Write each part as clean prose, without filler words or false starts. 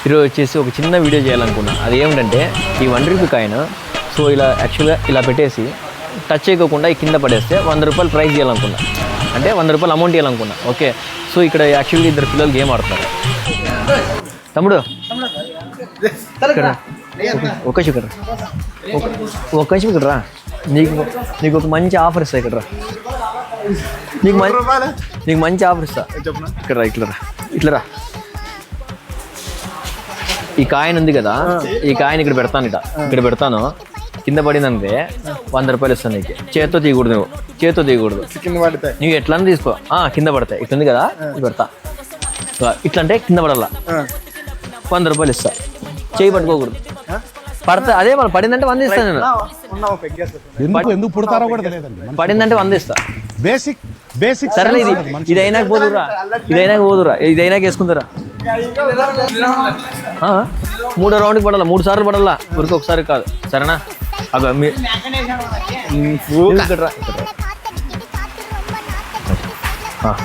ఈరోజు వచ్చేసి ఒక చిన్న వీడియో చేయాలనుకున్నా. అది ఏమిటంటే ఈ 1 రూపీ కాయిన్ సో ఇలా యాక్చువల్గా ఇలా పెట్టేసి టచ్ చేయకోకుండా ఈ కింద పడేస్తే 100 రూపాయలు ప్రైజ్ చేయాలనుకున్నా, అంటే 100 రూపాయలు అమౌంట్ ఇవ్వాలనుకున్నా. ఓకే, సో ఇక్కడ యాక్చువల్గా 2 పిల్లలు గేమ్ ఆడుతున్నారు. తమ్ముడు ఇక్కడ ఒక ఇక్కడ ఇక్కడ రా, నీకు ఒక మంచి ఆఫర్ ఇస్తా. ఇక్కడ రా, నీకు మంచి ఆఫర్ ఇస్తా. ఇక్కడ రా, ఇట్లా రా. ఈ కాయిన్ ఉంది కదా, ఈ కాయిన్ ఇక్కడ పెడతాను, ఇక్కడ పెడతాను. కింద పడిందంటే 100 రూపాయలు ఇస్తాను నీకు. చేత్తో తీయకూడదు, నువ్వు చేత్తో తీయకూడదు. నువ్వు ఎట్లా తీసుకో, కింద పడతాయి. ఇట్లా ఉంది కదా, పెడతా. ఇట్లా అంటే కింద పడాలా, 100 రూపాయలు ఇస్తా. చేయి పట్టుకోకూడదు. పడతా అదే మరి పడిందంటే 100 ఇస్తాను నేను. ఎందుకు పుడతారో కూడా తెలియదండి. పడిందంటే 100 ఇస్తా. బేసిక్ సరే, ఇది అయినాక పోదురా, ఇది అయినాక వేసుకుంటారా. 3వ రౌండ్కి పడాలా, 3 సార్లు పడాలా, ఊరికి ఒకసారి కాదు. సరేనా? అగో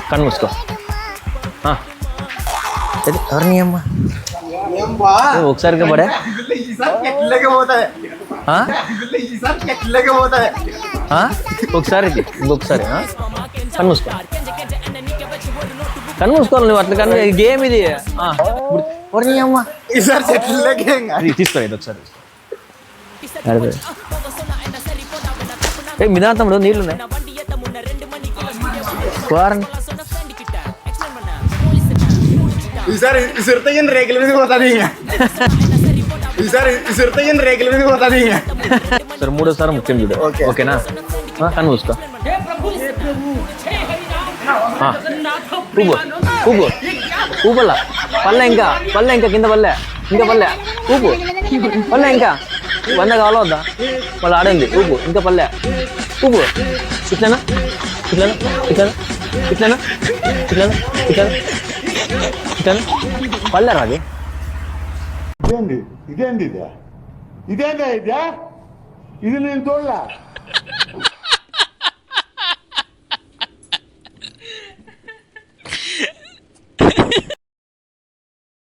కన్ను మూసుకో. ఎవరిని అమ్మా ఒకసారి పడే ఒకసారి ఇంకొకసారి కన్ను మూసుకో. కన్ను మూసుకోవాలి నువ్వు. అట్లా కన్ను గేమ్ ఇది. అమ్మా తీసుకోలేదు ఒకసారి. మిదాంతంలో నీళ్ళు ఉన్నాయి. సరే, 3వసారి ముఖ్యం చూడు. ఓకేనా? కన్ను మూసుకో. ఊపల్లా పల్లె, ఇంకా కింద పల్లె, ఊపు పల్లె, ఇంకా 100 కావాలా వద్దా? వాళ్ళు ఆడింది. ఊపు ఇంకా పల్లె, ఊపు. ఇట్లనా పల్లె రాది. ఇదేంది ఇది నేను చూడలే.